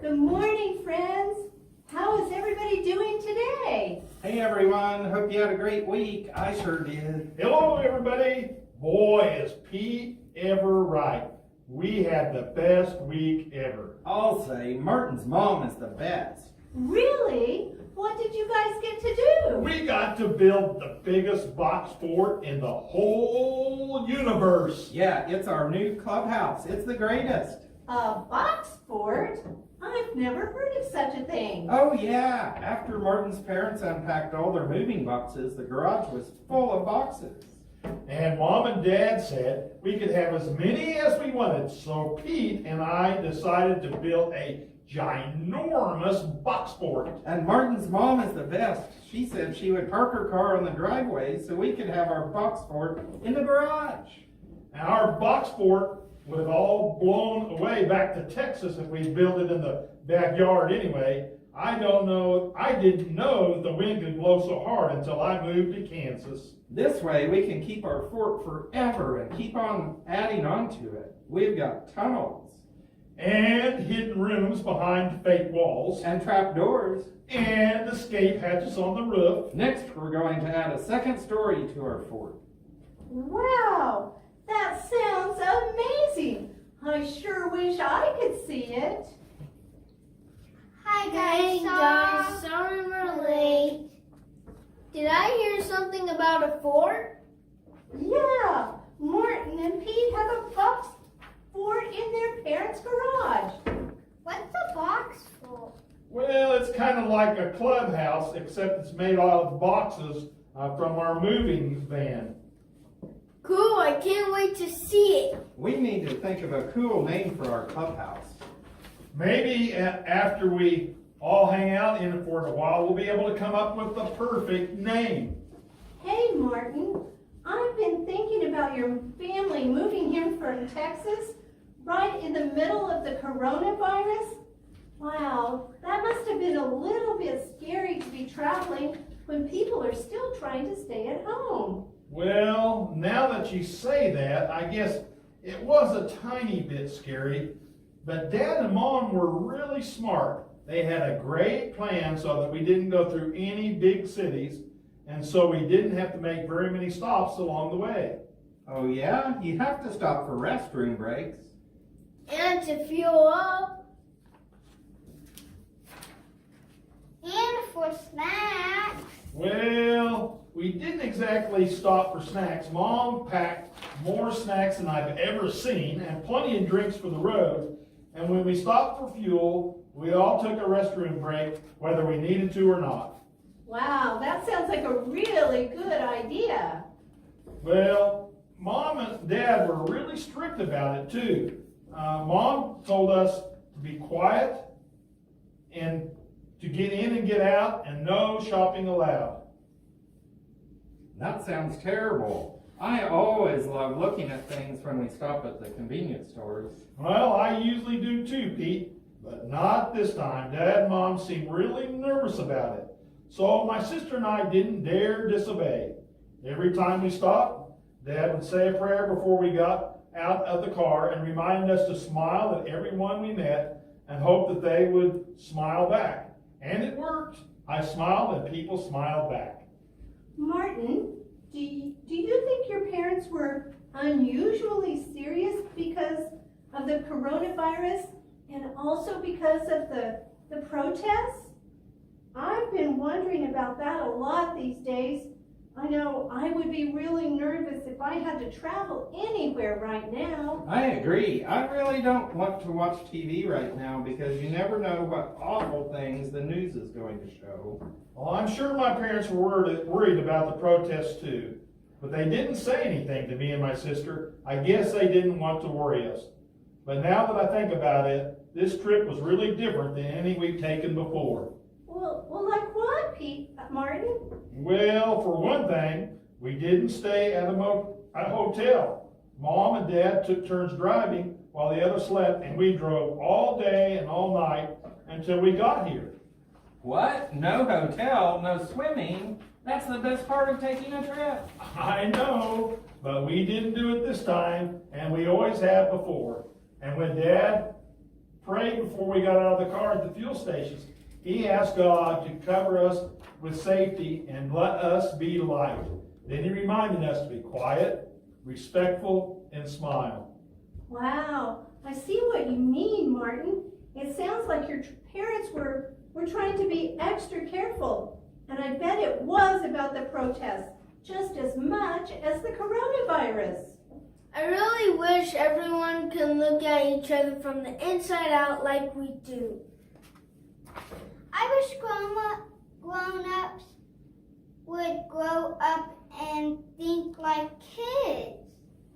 Good morning, friends. How is everybody doing today? Hey everyone, hope you had a great week. I sure did. Hello everybody. Boy, is Pete ever right. We had the best week ever. I'll say Martin's mom is the best. Really? What did you guys get to do? We got to build the biggest box fort in the whole universe. Yeah, it's our new clubhouse. It's the greatest. A box fort? I've never heard of such a thing. Oh yeah, after Martin's parents unpacked all their moving boxes, the garage was full of boxes. And Mom and Dad said we could have as many as we wanted. So Pete and I decided to build a ginormous box fort. And Martin's mom is the best. She said she would park her car on the driveway so we could have our box fort in the garage. Now our box fort would have all blown away back to Texas if we built it in the backyard anyway. I didn't know the wind could blow so hard until I moved to Kansas. This way we can keep our fort forever and keep on adding onto it. We've got tunnels. And hidden rooms behind fake walls. And trapdoors. And escape hatches on the roof. Next, we're going to add a second story to our fort. Wow, that sounds amazing. I sure wish I could see it. Hi guys, sorry we're late. Did I hear something about a fort? Yeah, Martin and Pete have a box fort in their parents' garage. What's a box fort? Well, it's kind of like a clubhouse, except it's made out of boxes from our moving van. Cool, I can't wait to see it. We need to think of a cool name for our clubhouse. Maybe after we all hang out in it for a while, we'll be able to come up with the perfect name. Hey, Martin, I've been thinking about your family moving here from Texas right in the middle of the coronavirus. Wow, that must have been a little bit scary to be traveling when people are still trying to stay at home. Well, now that you say that, I guess it was a tiny bit scary, but Dad and Mom were really smart. They had a great plan so that we didn't go through any big cities, and so we didn't have to make very many stops along the way. Oh yeah? You have to stop for restroom breaks. And to fuel up. And for snacks. Well, we didn't exactly stop for snacks. Mom packed more snacks than I've ever seen and plenty of drinks for the road. And when we stopped for fuel, we all took a restroom break, whether we needed to or not. Wow, that sounds like a really good idea. Well, Mom and Dad were really strict about it too. Mom told us to be quiet and to get in and get out and no shopping allowed. That sounds terrible. I always love looking at things when we stop at the convenience stores. Well, I usually do too, Pete, but not this time. Dad and Mom seemed really nervous about it. So my sister and I didn't dare disobey. Every time we stopped, Dad would say a prayer before we got out of the car and remind us to smile at everyone we met and hope that they would smile back. And it worked. I smiled and people smiled back. Martin, do you think your parents were unusually serious because of the coronavirus and also because of the protests? I've been wondering about that a lot these days. I know I would be really nervous if I had to travel anywhere right now. I agree. I really don't want to watch TV right now because you never know what awful things the news is going to show. Well, I'm sure my parents were worried about the protests too, but they didn't say anything to me and my sister. I guess they didn't want to worry us. But now that I think about it, this trip was really different than any we've taken before. Well, like what, Martin? Well, for one thing, we didn't stay at a hotel. Mom and Dad took turns driving while the others slept, and we drove all day and all night until we got here. What? No hotel, no swimming? That's the best part of taking a trip. I know, but we didn't do it this time, and we always have before. And when Dad prayed before we got out of the car at the fuel stations. He asked God to cover us with safety and let us be light. Then he reminded us to be quiet, respectful, and smile. Wow, I see what you mean, Martin. It sounds like your parents were trying to be extra careful. And I bet it was about the protests, just as much as the coronavirus. I really wish everyone could look at each other from the inside out like we do. I wish grown-ups would grow up and think like kids.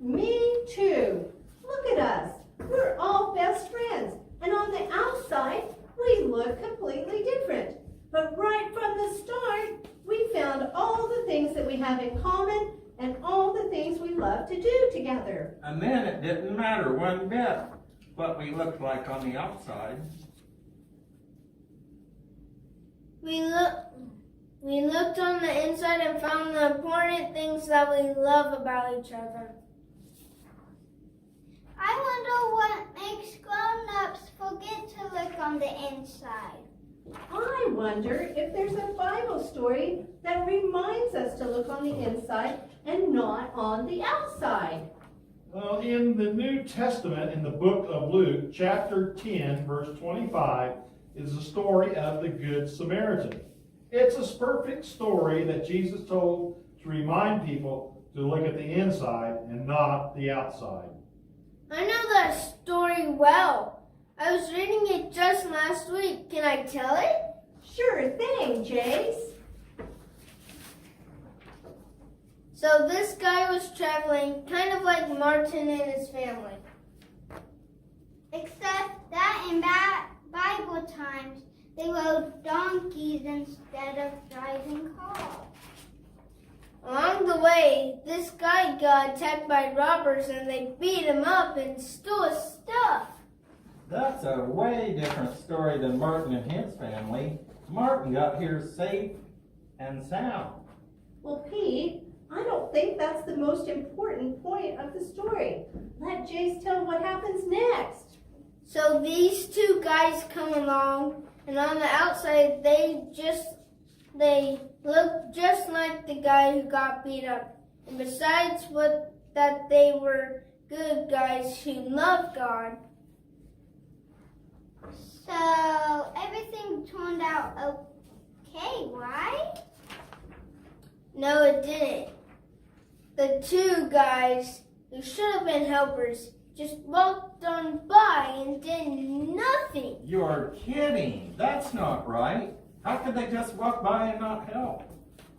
Me too. Look at us. We're all best friends. And on the outside, we look completely different. But right from the start, we found all the things that we have in common and all the things we love to do together. And then it didn't matter one bit what we looked like on the outside. We looked on the inside and found the important things that we love about each other. I wonder what makes grown-ups forget to look on the inside. I wonder if there's a Bible story that reminds us to look on the inside and not on the outside. Well, in the New Testament, in the book of Luke, chapter 10, verse 25, is the story of the Good Samaritan. It's a perfect story that Jesus told to remind people to look at the inside and not the outside. I know that story well. I was reading it just last week. Can I tell it? Sure thing, Jace. So this guy was traveling kind of like Martin and his family. Except that in Bible times, they rode donkeys instead of driving cars. Along the way, this guy got attacked by robbers and they beat him up and stole his stuff. That's a way different story than Martin and his family. Martin got here safe and sound. Well, Pete, I don't think that's the most important point of the story. Let Jace tell what happens next. So these two guys come along, and on the outside, they look just like the guy who got beat up. And besides that they were good guys who loved God. So everything turned out okay, right? No, it didn't. The two guys who should have been helpers just walked on by and did nothing. You're kidding. That's not right. How could they just walk by and not help?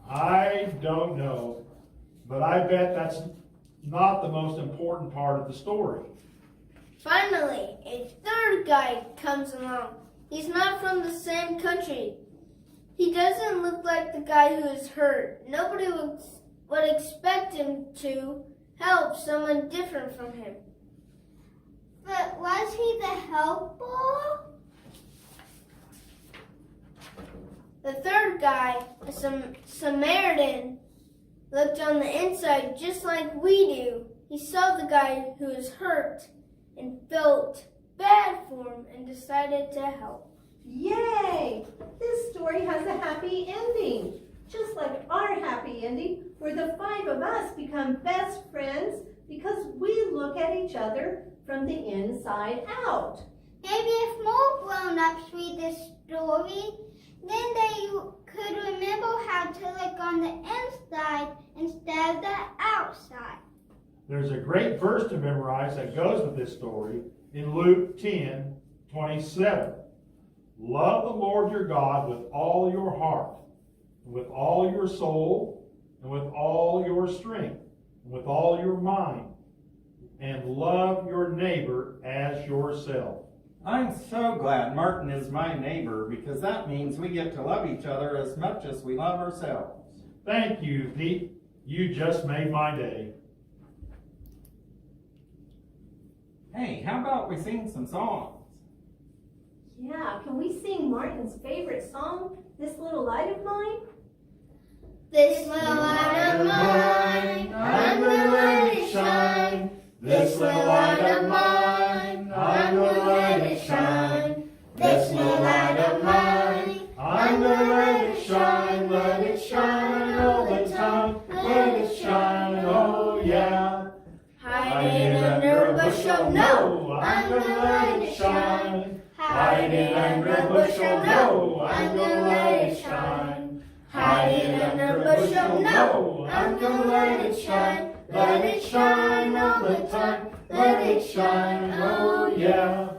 I don't know, but I bet that's not the most important part of the story. Finally, a third guy comes along. He's not from the same country. He doesn't look like the guy who is hurt. Nobody would expect him to help someone different from him. But was he the helper? The third guy, a Samaritan, looked on the inside just like we do. He saw the guy who was hurt and felt bad for him and decided to help. Yay! This story has a happy ending. Just like our happy ending, where the five of us become best friends because we look at each other from the inside out. Maybe if more grown-ups read this story, then they could remember how to look on the inside instead of the outside. There's a great verse to memorize that goes with this story in Luke 10:27. Love the Lord your God with all your heart, and with all your soul, and with all your strength, and with all your mind, and love your neighbor as yourself. I'm so glad Martin is my neighbor because that means we get to love each other as much as we love ourselves. Thank you, Pete. You just made my day. Hey, how about we sing some songs? Yeah, can we sing Martin's favorite song, This Little Light of Mine? This little light of mine, I'm gonna let it shine. This little light of mine, I'm gonna let it shine. bushel, no, I'm gonna let it shine. Hide it under a bushel, no, I'm gonna let it shine. Hide it under a bushel, no, I'm gonna let it shine. Let it shine all the time, let it shine, oh yeah.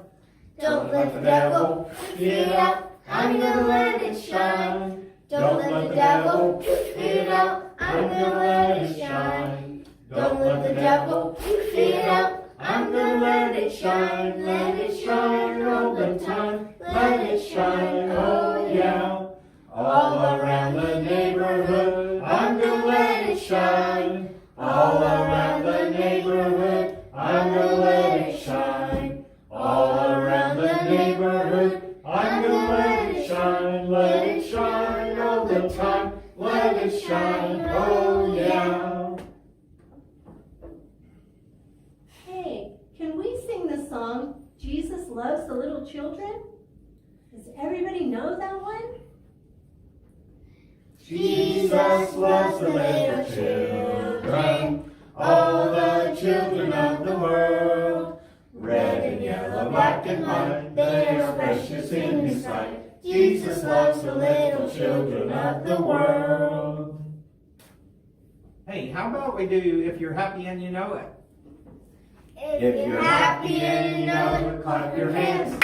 Don't let the devil get it out, I'm gonna let it shine. Don't let the devil get it out, I'm gonna let it shine. Don't let the devil get it out, I'm gonna let it shine. Let it shine all the time, let it shine, oh yeah. All around the neighborhood, I'm gonna let it shine. All around the neighborhood, I'm gonna let it shine. All around the neighborhood, I'm gonna let it shine. Let it shine all the time, let it shine, oh yeah. Hey, can we sing the song, Jesus Loves the Little Children? Does everybody know that one? Jesus loves the little children, all the children of the world. Red and yellow, black and white, they are precious in His sight. Jesus loves the little children of the world. Hey, how about we do If You're Happy and You Know It? If you're happy and you know it, clap your hands.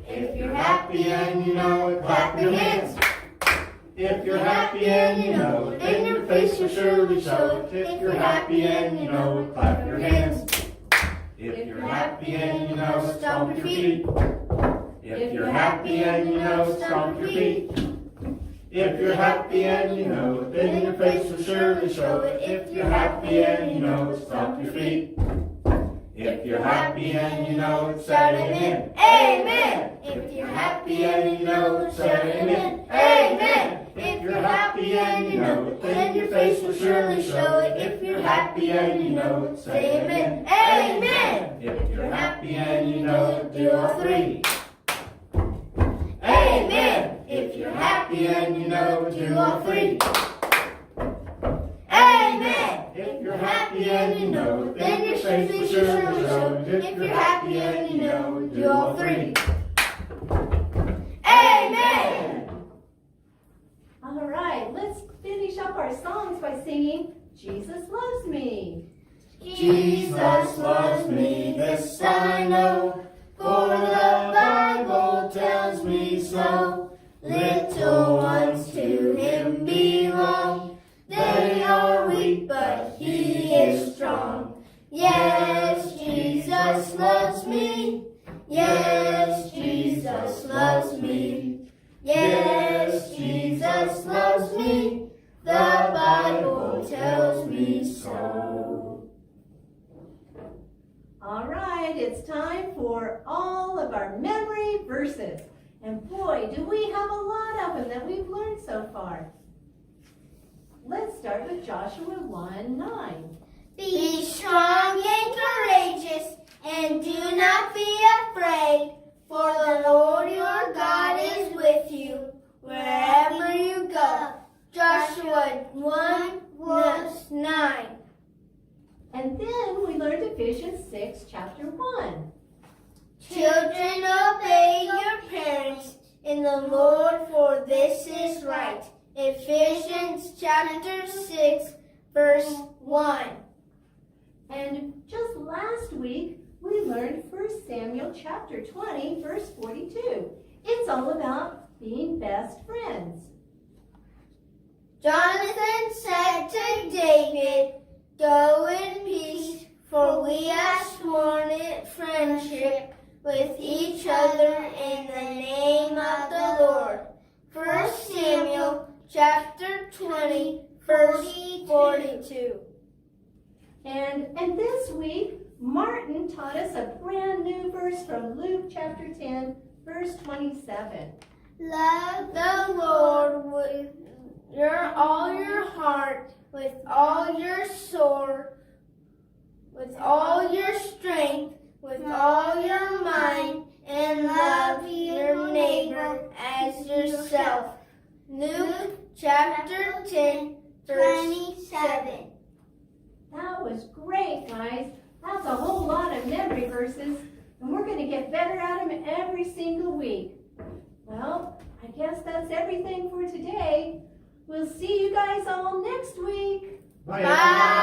If you're happy and you know it, clap your hands. If you're happy and you know it, then your face will surely show it. If you're happy and you know it, clap your hands. If you're happy and you know it, stomp your feet. If you're happy and you know it, stomp your feet. If you're happy and you know it, then your face will surely show it. If you're happy and you know it, stomp your feet. If you're happy and you know it, shout amen. Amen. If you're happy and you know it, shout amen. Amen. If you're happy and you know it, then your face will surely show it. If you're happy and you know it, say amen. Amen. If you're happy and you know it, do all three. Amen. If you're happy and you know it, do all three. Amen. If you're happy and you know it, then your face will surely show it. If you're happy and you know it, do all three. Amen. All right, let's finish up our songs by singing Jesus Loves Me. Jesus loves me, this I know, for the Bible tells me so. Little ones to Him belong, they are weak, but He is strong. Yes, Jesus loves me. Yes, Jesus loves me. Yes, Jesus loves me. The Bible tells me so. All right, it's time for all of our memory verses. And boy, do we have a lot of them that we've learned so far. Let's start with Joshua 1:9. Be strong and courageous, and do not be afraid, for the Lord your God is with you wherever you go. Joshua 1:9. And then we learned Ephesians 6, chapter 1. Children, obey your parents in the Lord, for this is right. Ephesians chapter 6, verse 1. And just last week, we learned 1 Samuel chapter 20, verse 42. It's all about being best friends. Jonathan said to David, "Go in peace, for we have sworn friendship with each other in the name of the Lord." 1 Samuel chapter 20, verse 42. And this week, Martin taught us a brand new verse from Luke chapter 10, verse 27. Love the Lord with all your heart, with all your soul, with all your strength, with all your mind, and love your neighbor as yourself. Luke chapter 10, verse 27. That was great, guys. That's a whole lot of memory verses, and we're gonna get better at them every single week. Well, I guess that's everything for today. We'll see you guys all next week. Bye, Bye. everybody.